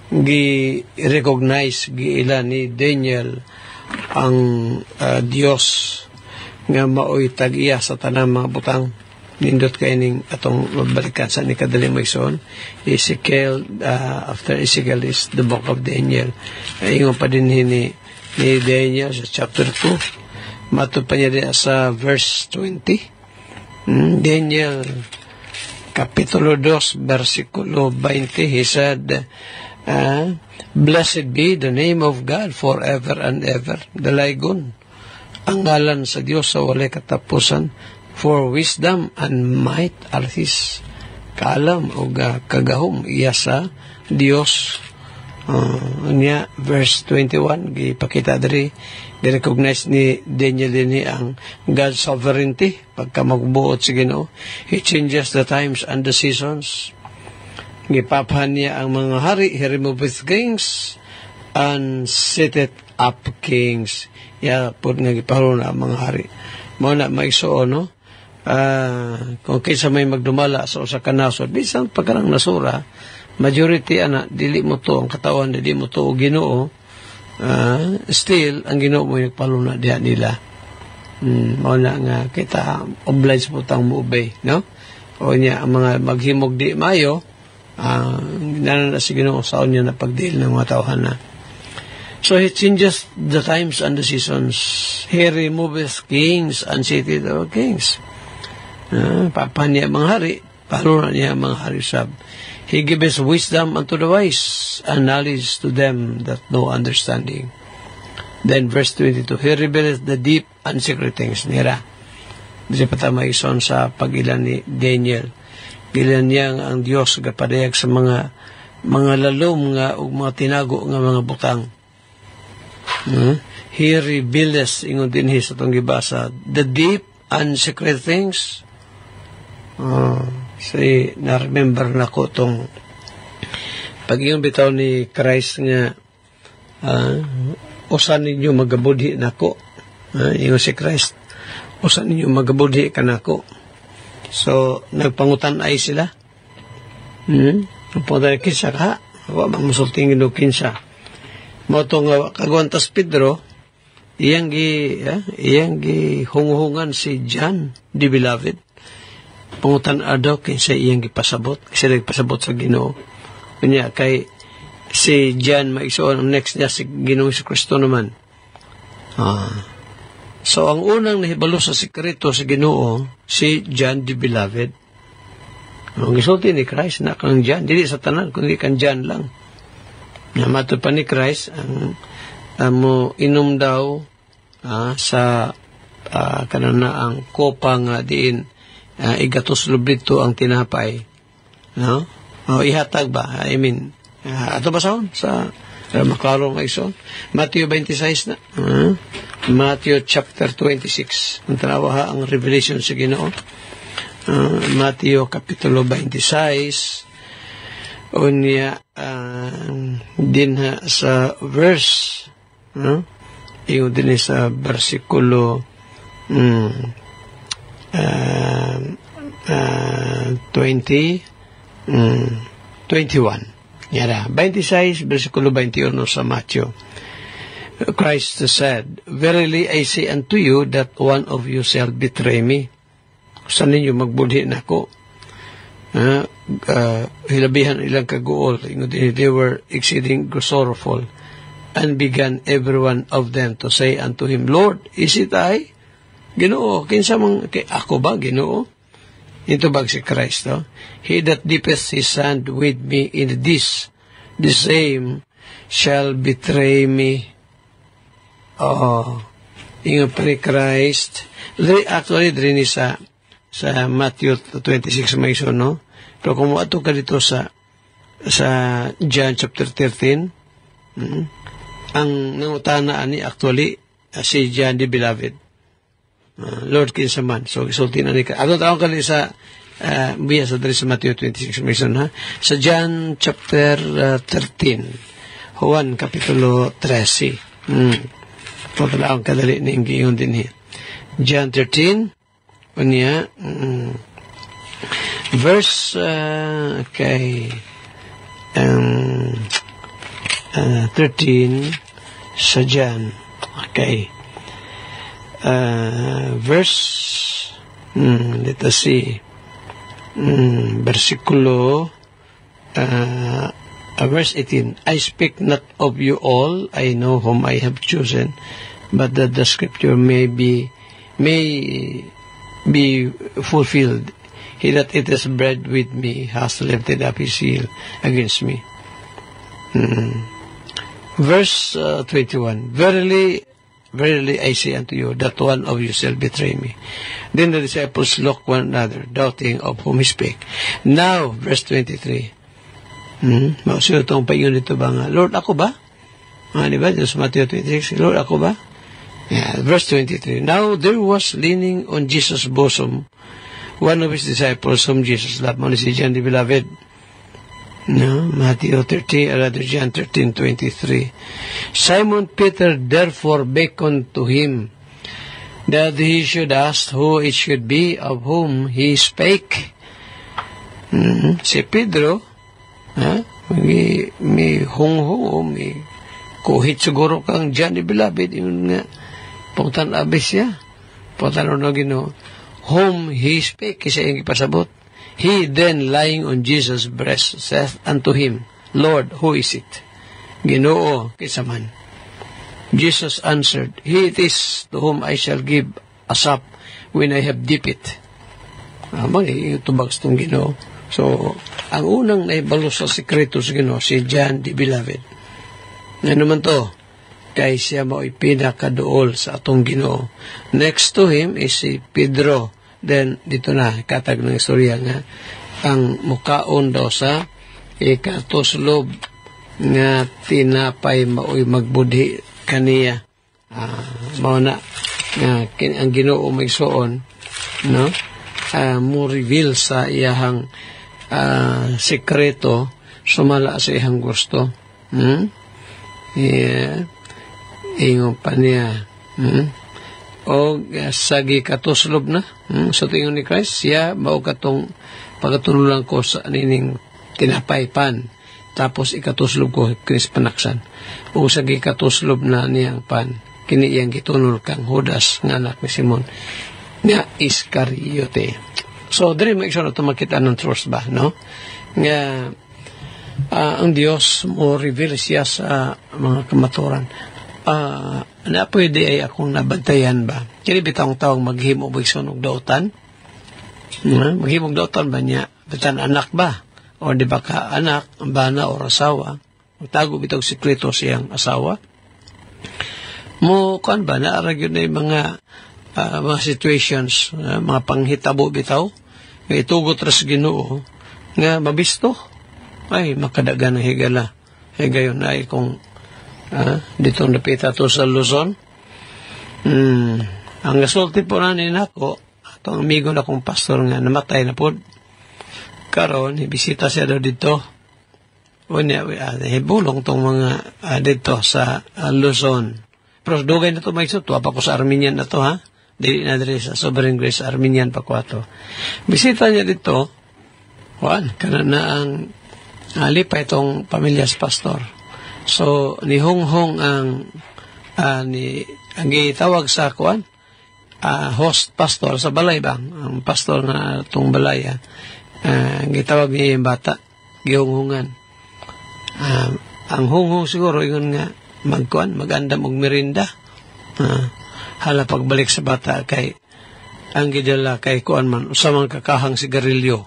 gi-recognize, gi-ila ni Daniel ang Dios nga maoy tag-iya sa tanang mga butang. Nindot kayo ning atong balikan sa ni kadaling magsoon. Ezekiel, after Ezekiel is the book of Daniel. Ingon pa din ni Daniel sa chapter 2. Matod pa niya din sa verse 20. Daniel Kapitulo 2, versikulo 20, he said, Blessed be the name of God forever and ever. Dalaygon ang ngalan sa Dios sa walay katapusan, for wisdom and might are His. Kaalam o kagahom iya sa Dios. Niya, verse 21, gipakita diri, di-recognize ni Daniel din ang God's sovereignty, pagka magbuot sa Ginoo. He changes the times and the seasons. Gipapahan niya ang mga hari, He removeth kings, and setteth up kings. Po nga gipahalo na ang mga hari. Muna, maigsoon, no? Kung kaysa may magdumala sa usa ka nasod, bisan pagkarang nasura, majority dili mo to ang katawan, dili mo to Ginoo, still, ang Ginoo mo nagpaluna diha nila. Mauna nga, kita, oblige po tang muubay, no? O niya, ang mga maghimog di mayo, nanana si Ginoo sa niya na pagdil ng mga tawhan na. So he changes the times and the seasons. He removes kings and seated of kings. Papan niya mga hari, paluna niya mga hari sab. He gives wisdom unto the wise, and knowledge to them that know understanding. Then verse 22, He reveals the deep and secret things. Nira, di pa tayo maison sa pag-ilan ni Daniel. Gilan niya ang Diyos gapadayag sa mga lalom nga o mga tinago nga mga butang. He reveals, ingon din sa itong gibasa, the deep and secret things. Na-remember na ko itong pag-iyon bitaw ni Christ nga usan ninyo magabudhi na ko. Ingon si Christ, usan ninyo magabudhi ka na ko. So, nagpangutan ay sila. Nagpangutan ay kinsa ka. Wala mamusulting ino kinsa. Moto nga kagwantas Pedro, iyang gi hunguhungan si John, the beloved. Pangutan adaw kinsa iyang gipasabot. Kasi nagpasabot sa Ginoo. Kanya kay si John maigsoon ang next niya si Ginoo si Kristo naman. So, ang unang nahibalo sa sikreto sa Ginoo, si John the Beloved. Ang gisulti ni Christ na kang John, dili sa tanan, kundi kang John lang. Namato pa ni Christ, ang mo inom daw sa kanana ang kopa nga diin igatos lubrito ang tinapay. No? Ihatag ba? I mean, ato ba saon? Sa maklaro nga ison? Matthew 26 na. Matthew chapter 26. Ang tanawa ang revelation sa Ginoo. Matthew kapitulo 26. Unya din sa verse. Yung din sa versikulo 21. Yara, 26, versikulo 21 sa Matthew. Christ said, Verily I say unto you that one of you shall betray me. Saan ninyo magbudhi na ko? Hilabihan ilang kaguol. They were exceeding sorrowful, and began every one of them to say unto him, Lord, is it I? Ginoo, kinsa mang ako ba, Ginoo? Ito bag si Christ, He that dippeth his hand with me in this, the same shall betray me. Ingon pa ni Christ. Actually, drin sa Matthew 26 may iso, no? Pero kung ato ka dito sa John chapter 13, ang nangutana ani actually si John the Beloved. Lord kinsa man. So, isulti na ni ka. Atong taong ka sa biya sa Matthew 26 may iso, ha? Sa John chapter 13, Juan kapitulo 13. Pagkalaang kadali na yung giyon din niya. John 13, unya, verse, 13 sa John. Okay. Verse, let us see, versikulo, verse 18, I speak not of you all, I know whom I have chosen, but that the scripture may be fulfilled. He that eateth bread with me has lifted up his heel against me. Verse 21, Verily, verily I say unto you, that one of you shall betray me. Then the disciples looked one another, doubting of whom he spake. Now, verse 23, Mausyo itong payon nito ba nga, Lord, ako ba? Diba? Sa Matthew 26, Lord, ako ba? Yeah, verse 23. Now there was leaning on Jesus' bosom one of his disciples whom Jesus loved. Muna si John the Beloved. No? Matthew 30, rather John 13:23. Simon Peter therefore beckoned to him that he should ask who it should be of whom he spake. Si Pedro, may hunghong, may kuhit siguro kang John the Beloved, yun nga, pungtan abis siya. Pungtan na Ginoo. Whom he spake, kasi yung ipasabot. He then, lying on Jesus' breast, saith unto him, Lord, who is it? Ginoo, kisa man. Jesus answered, He it is to whom I shall give a sop when I have dipped it. Amang itubags itong Ginoo. So, ang unang naibalo sa sekreto sa Ginoo, si John the Beloved. Ano man to? Kay siya mo'y pinakaduol sa atong Ginoo. Next to him is si Pedro. Then, dito na, katag ng istorya nga, ang mukaon daw sa ikatuslob nga tinapay mao'y magbudhi kaniya. Mao na, ang Ginoo may suon, no? Mo reveal sa iyahang sekreto sumala sa iyang gusto. Ingon pa niya. O sagi katuslob na sa tingin ni Christ, siya mao katong pagkatululang ko sa nining tinapay pan. Tapos ikatuslob ko Chris panaksan. O sagi katuslob na niyang pan. Kini iyang gitunol kang Judas nga anak ni Simon nga Iscariote. So, diri may isa na ito makita ng truth ba, no? Nga, ang Diyos mo reveal siya sa mga kamaturan. Na pwede ay akong nabantayan ba? Kini bitang tawang maghimog sunog dautan? Maghimog dautan ba niya? Bitan anak ba? O di ba ka anak, bana o asawa? Magtago bitang sikreto siyang asawa? Mo, kan ba, naarag yun na yung mga situations, mga panghitabo bitaw, may itugot ras Ginoo, nga mabisto, ay makadaga ng higala. Higayon ay kung dito napita to sa Luzon. Ang gasulti po na ninako, itong amigo na kong pastor nga namatay na po. Karon, ibisita siya daw dito. O niya, bulong tong mga dito sa Luzon. Pero dugay na ito may tuwa pa ko sa Armenian na to, ha? Dili na dili sa Sovereign Grace Armenian pa ko ato. Bisita niya dito, na ang alipay itong pamilyas pastor. So, ni Honghong ang gitawag sa host pastor sa balay ba? Ang pastor na itong balay, gitawag niya yung bata, gihonghongan. Ang honghong siguro, yun nga, magandam og merinda. Hala pagbalik sa bata kay ang gidala kay kuan man usamang kakahang sigarilyo.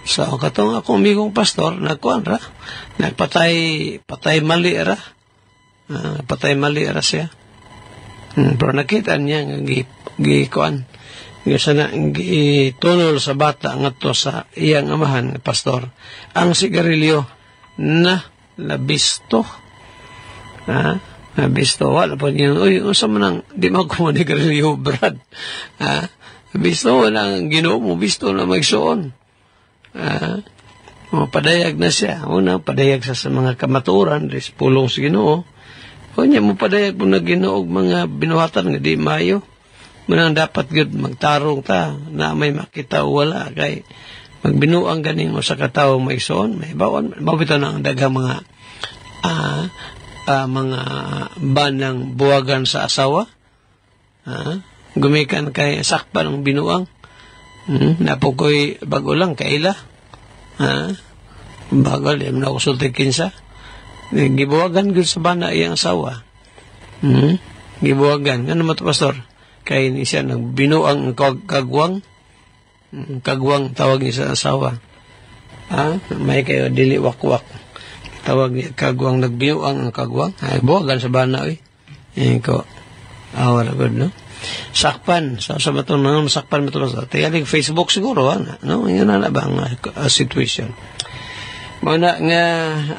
So katong akong amigong pastor nagkuan ra, patay mali ra. Patay mali ra siya. Pero nakita niya nga gikuan sana gitunol sa bata ngadto sa iyang amahan nga pastor ang sigarilyo na labisto. Bisto, wala po niya, usa man ang, di magkumani ka rin yung brad. Bisto, walang Ginoo mo, bisto na magsuon. Padayag na siya. Una, padayag sa mga kamaturan, ris pulong sa Ginoo. O niya mo padayag po na Ginoo, mga binuhatan nga di mayo. Munang dapat yun, magtarong ta, na may makita o wala, kay magbinuang ganing o sa katao magsuon, may bawon, mabito na ang daghang mga mga banang buwagan sa asawa. Gumikan kay sakpan ng binuang. Napukoy bago lang kaila. Bagal, yung nakusulti kinsa. Gibuwagan gud sa bana iyang asawa. Gibuwagan. Ano mo ito, pastor? Kay ni siya nang binuang kagwang. Kagwang tawag niya sa asawa. May kayo dili wakwak. Tawag niya kagwang, nagbinuang ang kagwang. Ay, buwagan sa bana, ko, awal agad, no? Sakpan. Sa matulong naman, sakpan matulong sa tayalig Facebook siguro, no? Yun na ba ang situation? Muna nga,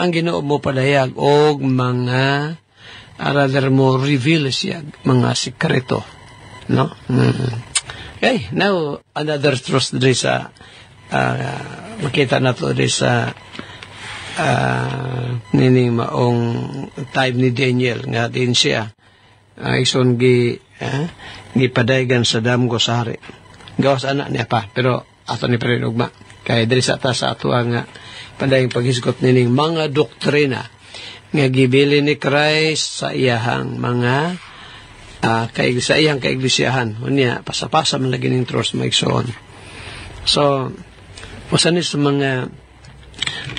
ang Ginoo mo padayag, o mga, rather mo reveal siya, mga sikreto, no? Okay, now, another truth dito sa, makita na to dito sa, nining maong time ni Daniel nga din siya ison gipadaygan sa damgo sa hari gawas anak niya pa pero ato ni Prenugma kay diri sa ato nga padayang paghisgot nining mga doktrina nga gibili ni Christ sa iyahang mga sa iyang kaiglesiyahan. Unya pasapasa man lagi ning trust maigsoon. So usa ni sa mga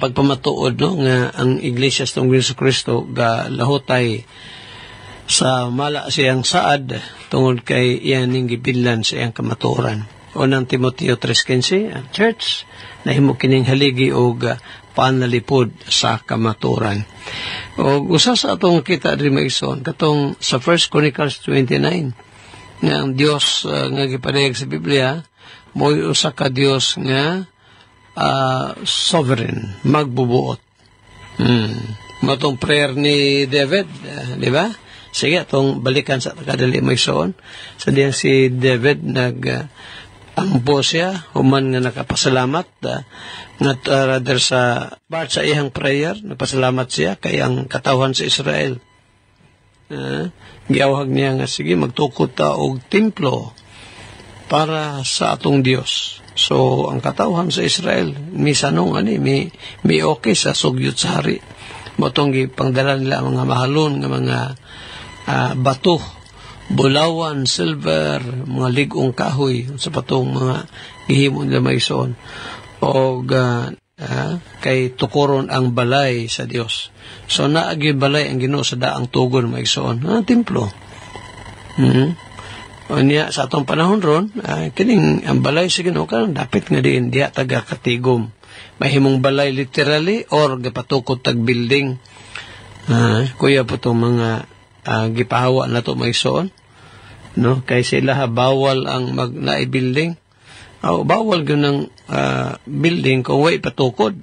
pagpamatuod, no, nga ang iglesia sa Hesus Kristo ga lahutay sa mala siyang saad tungod kay iyan ning gibilan sa iyang kamatuoran. Unang Timoteo 3:15, ang church nahimo kining haligi og panalipod sa kamatuoran. O usa sa atong kita diri maigsoon katong sa 1 Chronicles 29 nga ang Dios nga gipadayag sa Biblia mo'y usa ka Dios nga sovereign, magbubuot. Matong prayer ni David, di ba? Sige, atong balikan sa kadali maigsoon. Sa diyan si David ampo siya, human nga nakapasalamat, rather sa part sa iyang prayer, napasalamat siya kay ang katawhan sa Israel. Giawhag niya nga, sige, magtukod ta og templo para sa atong Dios. So, ang katawhan sa Israel, misanong mi okay sa sugyot sa hari. Motong gipangdala nila ang mga mahalon nga mga bato, bulawan, silver, mga ligong kahoy, sa patong mga gihimo nila maigsoon. O kay tukuron ang balay sa Dios. So, naagi balay ang Ginoo sa daang tugon maigsoon. Templo. O niya, sa atong panahon ron, kining ang balay sa Ginoo karon dapat nga diin diya taga katigom. Mahimong balay literally or gapatukod tag building. Kuya po itong mga gipahawa na ito maigsoon. No? Kay sila bawal ang building. Bawal yun ng building kung way patukod.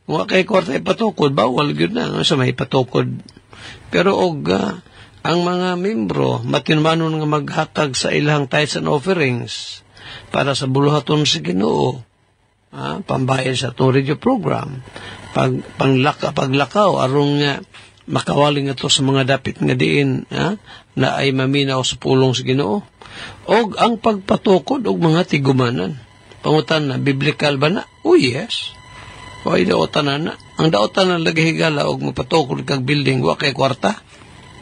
Kung kay kwarta ipatukod, bawal yun na sa may patukod. Pero ang mga membro matinmanon nga maghatag sa ilang tithes and offerings para sa buluhaton sa Ginoo, pambayad sa itong radio program, paglakaw arong nga makawaling ito sa mga dapit nga diin na ay maminaw sa pulong sa Ginoo. O ang pagpatukod og mga tigumanan, pangutan na biblical ba na? Yes. O ay daotan na. Ang daotan na lagahigala og mapatukod kag building wa kay kwarta.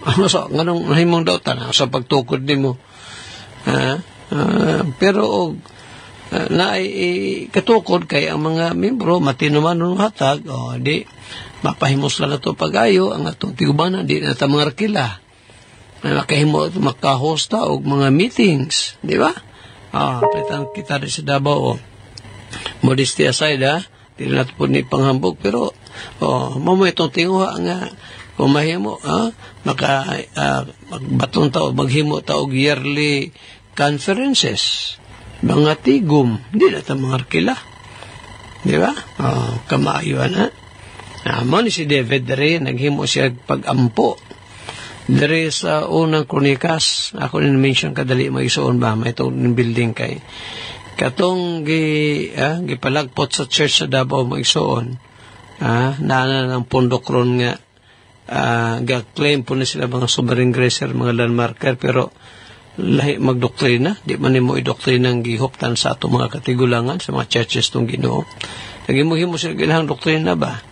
Ano sa nganong nahimong daotan sa pagtukod nimo? Pero na katukod kay ang mga membro matinumanon hatag, di mapahimos lang na ito pag-ayo ang atong tigumanan, di na ito mga rakila. Makahimo makahosta o mga meetings, di ba? Palitan kita rin sa Davao. Modesty aside, di na ito po ni panghambog, pero mamoy itong tinguha nga kung mahimo, magbaton tao, maghimo tao yearly conferences, mga tigom, di na ito mga rakila. Di ba? Kamaayo na. Mo ni si David dere naghimo siya pag-ampo dere sa unang Kronikas. Ako ni mention kadali maigsoon ba may itong building kay katong gipalagpot sa church sa Davao maigsoon. Nana ng pundok ron nga ga-claim po na sila mga sovereign gracer, mga landmarker, pero lahi magdoktrina, di man mo idoktrina ang gihuptan sa atong mga katigulangan sa mga churches tong Ginoo. Naghimuhimo sila ilang doktrina ba?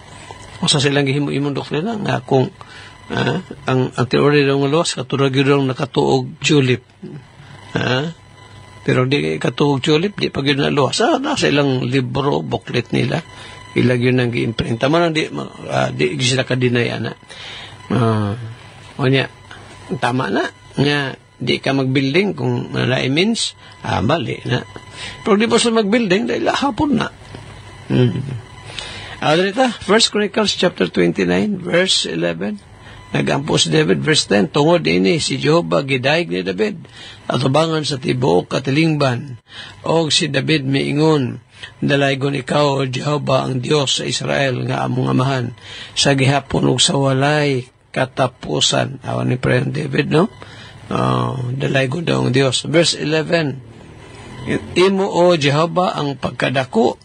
O sa silang gihimo-imong doktrina nga kung ang teorya ng luwas katulad yun nakatuog tulip. Pero di katuog tulip, di pag yun na luwas. Nasa ilang libro, booklet nila. Ilag yun ang gi-imprinta. Manang di sila kadinaya na. O niya, tama na. Nga, di ka mag-building kung nalai means, mali na. Pero di pa sa mag-building, dahil hapon na. Adrita, 1 Chronicles chapter 29, verse 11. Nagampo si David, verse 10. Tungod ini, si Jehovah gidayeg ni David, at ubangan sa tibuok katilingban. Og si David miingon, dalaygon ikaw, Jehovah, ang Dios sa Israel, nga among amahan, sa gihapon ug sa walay katapusan. Awan ni prayer David, no? Dalaygon daw ang Dios. Verse 11. Imo, o Jehovah, ang pagkadako,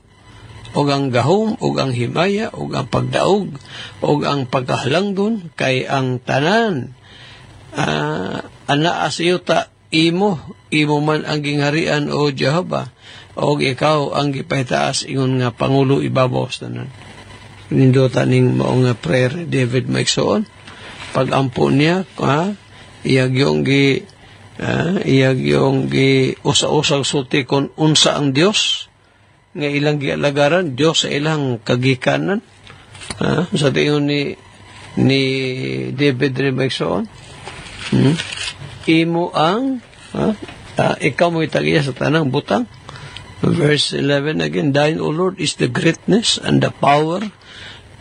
og ang gahom, og ang himaya, og ang pagdaog, og ang pagkahalangdon, kay ang tanan. Anaa sa iyo ta, imo man ang gingharian, o Jehovah, og ikaw ang gipahitaas ingon nga Pangulo ibabaw sa tanan. Nindota ning maong nga prayer David maigsoon. Pag-ampo niya, iyag yung gi usa-usang sulti kon unsa ang Dios nga ilang gialagaran, Dios sa ilang kagikanan. Sa tingin ni David rin maigsoon. Imo ang ikaw mo itagiya sa tanang butang. Verse 11 again, Thine, O Lord, is the greatness and the power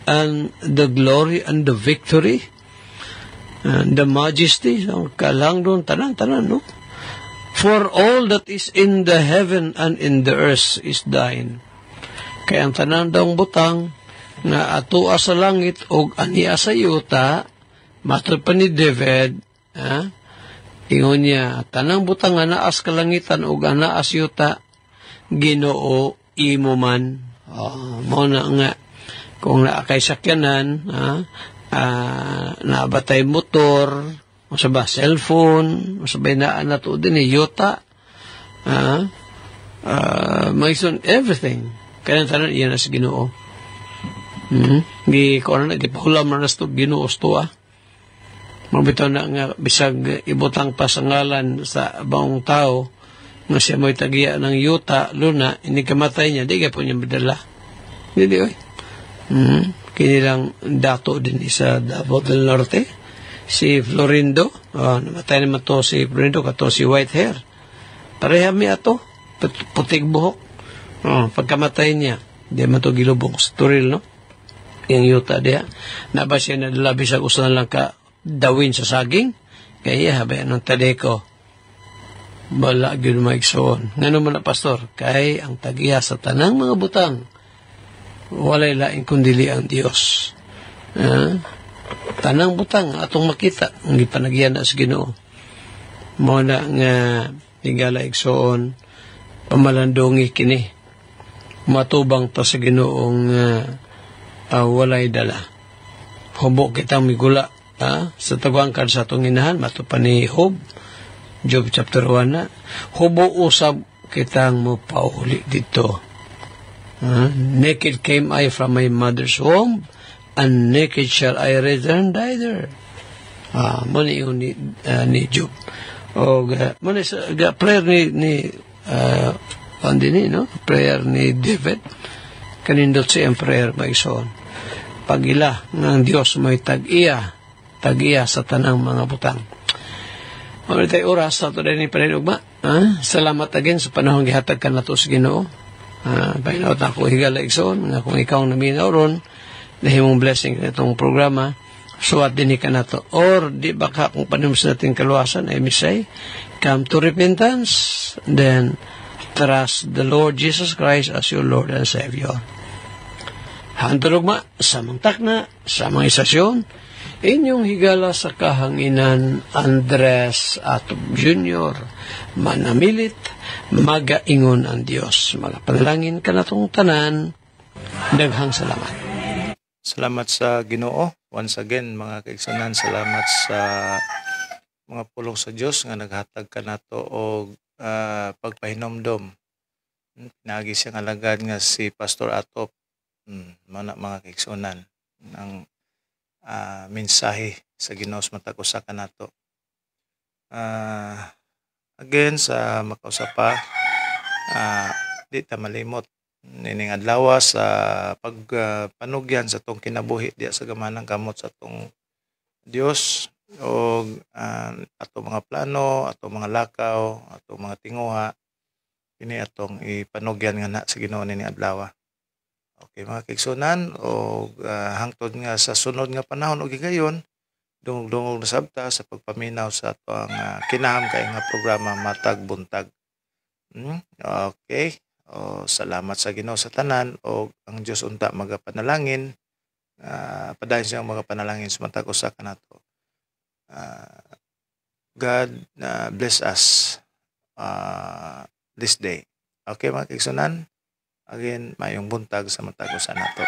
and the glory and the victory and the majesty. Kalang doon, tanan, no? For all that is in the heaven and in the earth is thine. Kaya ang tanan daw butang na atua sa langit o ania sa yuta, matod pa ni David, ingon niya, tanang butang nga naas kalangitan o naas yuta, Ginoo imo man. Mo na nga, kung naakay sakyanan, nabatay motor, masaba cellphone, masabay na to din yuta, maison everything. Kaya tanan iyan na sa Ginoo. Gipahulam na nas to Ginoo to Mabitaw na nga bisag ibutang pa sa ngalan sa baong tao nga siya mo'y tagiya ng yuta, luna, hindi kamatay niya, di ka po niya madala. Hindi, oy. Kinilang dato din sa Davao del Norte, si Florindo, namatay naman to si Florindo, kato si Whitehair. Pareha mi ato, putik buhok. Pagkamatay niya, di man to gilubong sa turil, no? Yung yuta diya. Naba siya nadala bisag usan lang ka dawin sa saging, kaya habay anong tadeko. Bala gyud maigsoon. Ngano man na pastor, kay ang tagiya sa tanang mga butang walay lain kundili ang Dios. Tanang butang atong makita ang gipanagyan na sa Ginoo. Mo na nga higala igsoon pamalandongi kini. Matubang ta sa Ginoong walay dala. Hubo kitang migula sa tagwangkad sa atong inahan matupan ni Job. Job chapter 1 na, hubo usab kitang mo pauli dito. Naked came I from my mother's womb, and naked shall I return thither. Mani yun ni Job. O, mani sa prayer ni no? Prayer ni David. Kanindot siyang prayer maigsoon. Pagila ng Diyos may tag-iya sa tanang mga butang. Muna tayo oras sa ito din ni Panilugma. Salamat again sa panahon gihatag ka na ito sa Ginoo. Painaot na ako higala igsoon, nga kung ikaw naminaw ron, nahimong blessing na itong programa, suwat din ka na ito. Or, di baka kung panimos natin kaluwasan, ay misay, come to repentance, then trust the Lord Jesus Christ as your Lord and Savior. Hantulugma, samang takna, samang isasyon, inyong higala sa kahanginan Andres Atob Jr. Manamilit, magaingon ang Diyos. Magapanalangin ka na itong tanan. Daghang salamat. Salamat sa Ginoo. Once again, mga kaigsunan, salamat sa mga pulong sa Diyos nga naghatag ka na to o pagpahinomdom. Pinagi siyang alagad nga si Pastor Atop. Mga kaigsunan ng mensahe sa Ginoo sa matag usa ka nato. Again sa makausapa, di ta malimot nining adlaw sa pagpanugyan sa tong kinabuhi diya sa gamanang kamot sa tong Dios o ato mga plano, ato mga lakaw, ato mga tinguha kini atong ipanugyan nga na sa Ginoo nining adlaw. Okay, mga kaigsunan, o hangtod nga sa sunod nga panahon o gigayon, dungog-dungog na sabta sa pagpaminaw sa ito ang kinaham kay nga programa Matag Buntag. Okay, salamat sa Ginoo sa tanan, o ang Diyos unta magapanalangin, padayon siyang magapanalangin sa matag usa ka nato. God bless us this day. Okay, mga kaigsunan, again, mayong buntag sa matag usa nato.